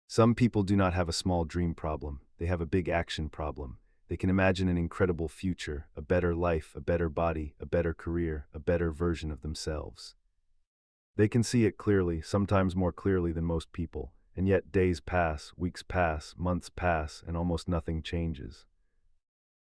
Some people do not have a small dream problem, they have a big action problem. They can imagine an incredible future, a better life, a better body, a better career, a better version of themselves. They can see it clearly, sometimes more clearly than most people, and yet days pass, weeks pass, months pass, and almost nothing changes.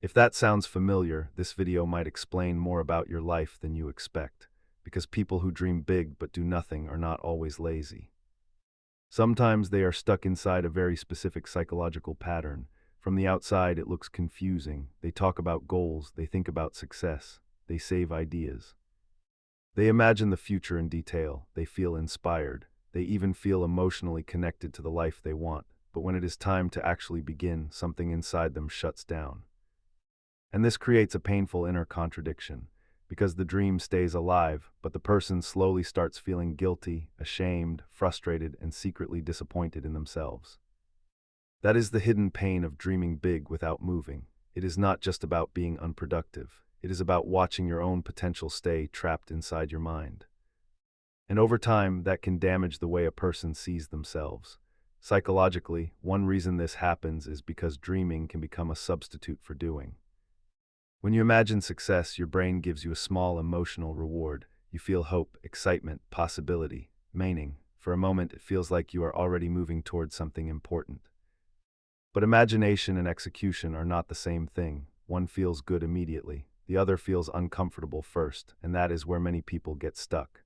If that sounds familiar, this video might explain more about your life than you expect, because people who dream big but do nothing are not always lazy. Sometimes they are stuck inside a very specific psychological pattern. From the outside, it looks confusing. They talk about goals, they think about success, they save ideas. They imagine the future in detail, they feel inspired, they even feel emotionally connected to the life they want, but when it is time to actually begin, something inside them shuts down. And this creates a painful inner contradiction, because the dream stays alive, but the person slowly starts feeling guilty, ashamed, frustrated, and secretly disappointed in themselves. That is the hidden pain of dreaming big without moving. It is not just about being unproductive. It is about watching your own potential stay trapped inside your mind. And over time, that can damage the way a person sees themselves. Psychologically, one reason this happens is because dreaming can become a substitute for doing. When you imagine success, your brain gives you a small emotional reward. You feel hope, excitement, possibility, meaning. For a moment, it feels like you are already moving towards something important. But imagination and execution are not the same thing. One feels good immediately, the other feels uncomfortable first, and that is where many people get stuck.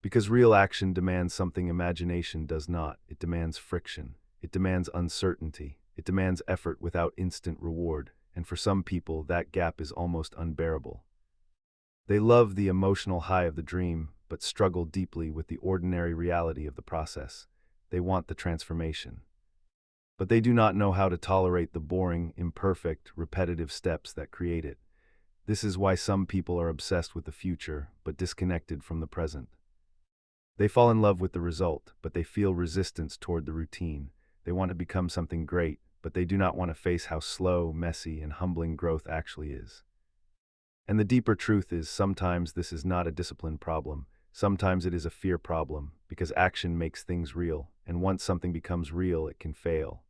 Because real action demands something imagination does not. It demands friction. It demands uncertainty. It demands effort without instant reward, and for some people, that gap is almost unbearable. They love the emotional high of the dream, but struggle deeply with the ordinary reality of the process. They want the transformation, but they do not know how to tolerate the boring, imperfect, repetitive steps that create it. This is why some people are obsessed with the future, but disconnected from the present. They fall in love with the result, but they feel resistance toward the routine. They want to become something great, but they do not want to face how slow, messy, and humbling growth actually is. And the deeper truth is, sometimes this is not a discipline problem. Sometimes it is a fear problem, because action makes things real, and once something becomes real, it can fail.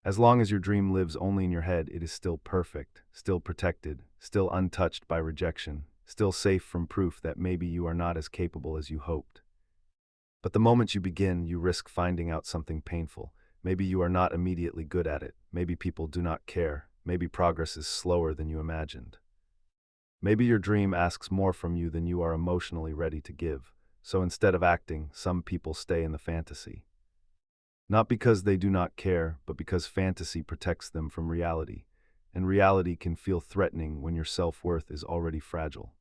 As long as your dream lives only in your head, it is still perfect, still protected, still untouched by rejection, still safe from proof that maybe you are not as capable as you hoped. But the moment you begin, you risk finding out something painful. Maybe you are not immediately good at it. Maybe people do not care. Maybe progress is slower than you imagined. Maybe your dream asks more from you than you are emotionally ready to give. So instead of acting, some people stay in the fantasy. Not because they do not care, but because fantasy protects them from reality. And reality can feel threatening when your self-worth is already fragile.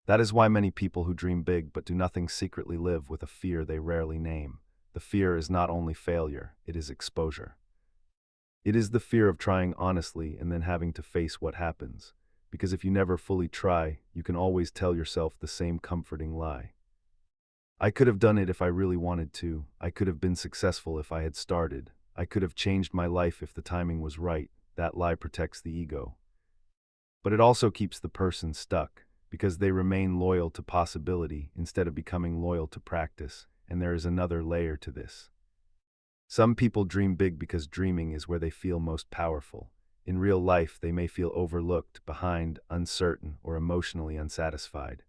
That is why many people who dream big but do nothing secretly live with a fear they rarely name. The fear is not only failure, it is exposure. It is the fear of trying honestly and then having to face what happens. Because if you never fully try, you can always tell yourself the same comforting lie. I could have done it if I really wanted to. I could have been successful if I had started. I could have changed my life if the timing was right. That lie protects the ego. But it also keeps the person stuck, because they remain loyal to possibility instead of becoming loyal to practice, and there is another layer to this. Some people dream big because dreaming is where they feel most powerful. In real life, they may feel overlooked, behind, uncertain, or emotionally unsatisfied.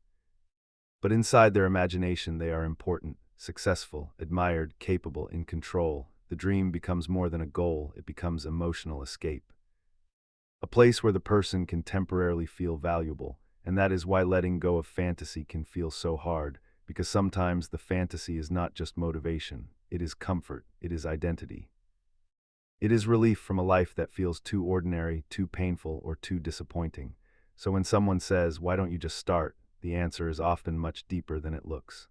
But inside their imagination, they are important, successful, admired, capable, in control. The dream becomes more than a goal, it becomes emotional escape. A place where the person can temporarily feel valuable, and that is why letting go of fantasy can feel so hard, because sometimes the fantasy is not just motivation, it is comfort, it is identity. It is relief from a life that feels too ordinary, too painful, or too disappointing. So when someone says, "Why don't you just start?" the answer is often much deeper than it looks.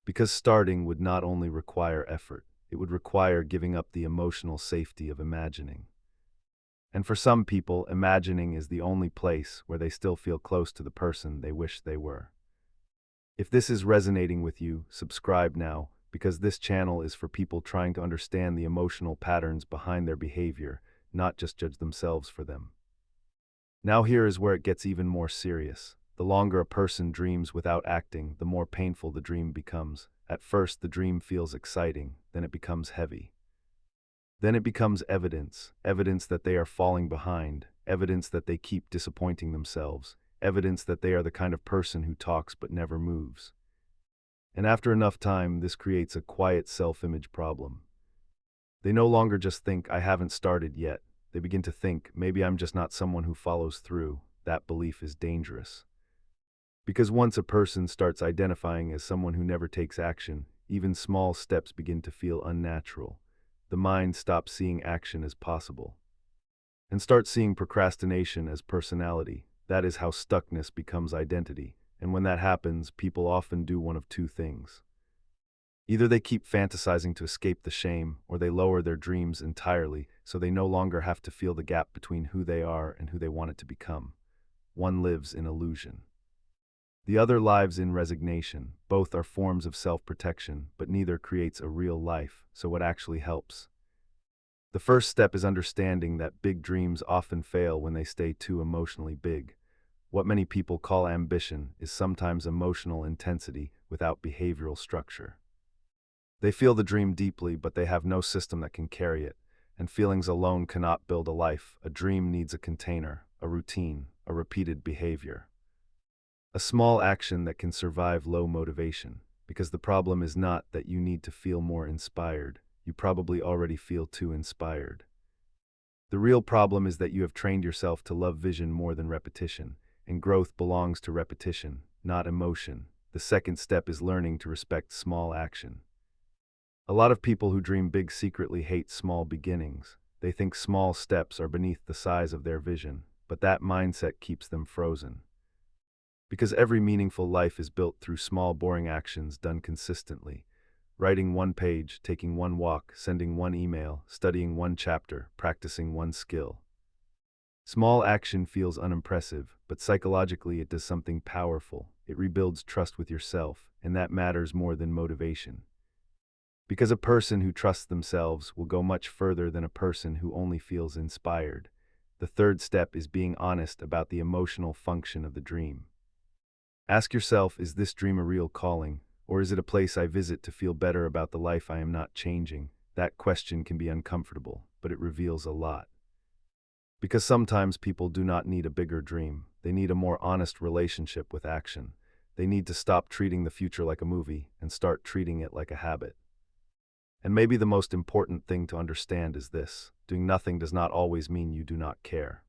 Because starting would not only require effort, it would require giving up the emotional safety of imagining. And for some people, imagining is the only place where they still feel close to the person they wish they were. If this is resonating with you, subscribe now, because this channel is for people trying to understand the emotional patterns behind their behavior, not just judge themselves for them. Now here is where it gets even more serious. The longer a person dreams without acting, the more painful the dream becomes. At first, the dream feels exciting, then it becomes heavy. Then it becomes evidence, evidence that they are falling behind, evidence that they keep disappointing themselves, evidence that they are the kind of person who talks but never moves. And after enough time, this creates a quiet self-image problem. They no longer just think, I haven't started yet. They begin to think, maybe I'm just not someone who follows through. That belief is dangerous. Because once a person starts identifying as someone who never takes action, even small steps begin to feel unnatural. The mind stops seeing action as possible and starts seeing procrastination as personality. That is how stuckness becomes identity. And when that happens, people often do one of two things. Either they keep fantasizing to escape the shame, or they lower their dreams entirely so they no longer have to feel the gap between who they are and who they want it to become. One lives in illusion. The other lives in resignation. Both are forms of self-protection, but neither creates a real life, so what actually helps? The first step is understanding that big dreams often fail when they stay too emotionally big. What many people call ambition is sometimes emotional intensity without behavioral structure. They feel the dream deeply, but they have no system that can carry it, and feelings alone cannot build a life. A dream needs a container, a routine, a repeated behavior. A small action that can survive low motivation, because the problem is not that you need to feel more inspired. You probably already feel too inspired. The real problem is that you have trained yourself to love vision more than repetition, and growth belongs to repetition, not emotion. The second step is learning to respect small action. A lot of people who dream big secretly hate small beginnings. They think small steps are beneath the size of their vision, but that mindset keeps them frozen. Because every meaningful life is built through small, boring actions done consistently. Writing one page, taking one walk, sending one email, studying one chapter, practicing one skill. Small action feels unimpressive, but psychologically it does something powerful. It rebuilds trust with yourself, and that matters more than motivation. Because a person who trusts themselves will go much further than a person who only feels inspired. The third step is being honest about the emotional function of the dream. Ask yourself, is this dream a real calling, or is it a place I visit to feel better about the life I am not changing? That question can be uncomfortable, but it reveals a lot. Because sometimes people do not need a bigger dream, they need a more honest relationship with action. They need to stop treating the future like a movie and start treating it like a habit. And maybe the most important thing to understand is this: doing nothing does not always mean you do not care.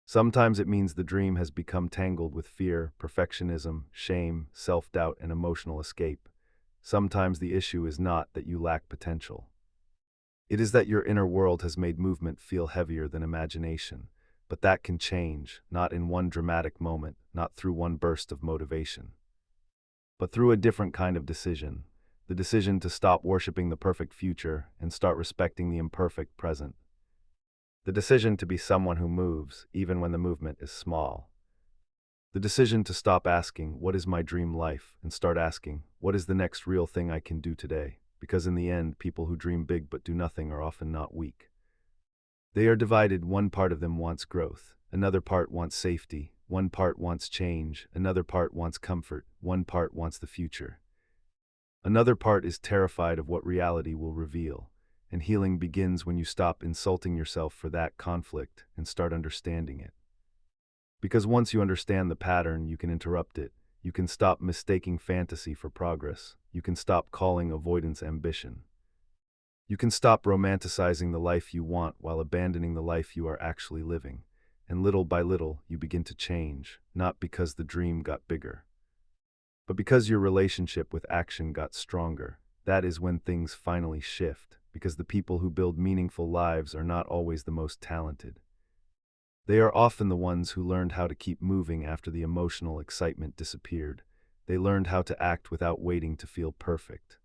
Sometimes it means the dream has become tangled with fear, perfectionism, shame, self-doubt, and emotional escape. Sometimes the issue is not that you lack potential. It is that your inner world has made movement feel heavier than imagination. But that can change, not in one dramatic moment, not through one burst of motivation, but through a different kind of decision. The decision to stop worshiping the perfect future and start respecting the imperfect present. The decision to be someone who moves, even when the movement is small. The decision to stop asking, what is my dream life, and start asking, what is the next real thing I can do today? Because in the end, people who dream big but do nothing are often not weak. They are divided. One part of them wants growth, another part wants safety, one part wants change, another part wants comfort, one part wants the future. Another part is terrified of what reality will reveal. And healing begins when you stop insulting yourself for that conflict and start understanding it. Because once you understand the pattern, you can interrupt it. You can stop mistaking fantasy for progress. You can stop calling avoidance ambition. You can stop romanticizing the life you want while abandoning the life you are actually living. And little by little, you begin to change, not because the dream got bigger, but because your relationship with action got stronger. That is when things finally shift. Because the people who build meaningful lives are not always the most talented. They are often the ones who learned how to keep moving after the emotional excitement disappeared. They learned how to act without waiting to feel perfect.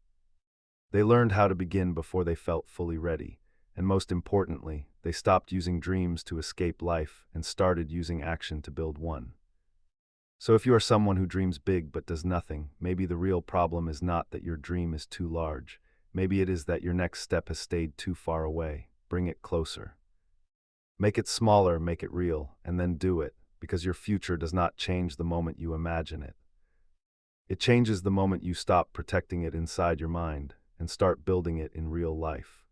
They learned how to begin before they felt fully ready. And most importantly, they stopped using dreams to escape life and started using action to build one. So if you are someone who dreams big but does nothing, maybe the real problem is not that your dream is too large. Maybe it is that your next step has stayed too far away. Bring it closer. Make it smaller, make it real, and then do it, because your future does not change the moment you imagine it. It changes the moment you stop protecting it inside your mind and start building it in real life.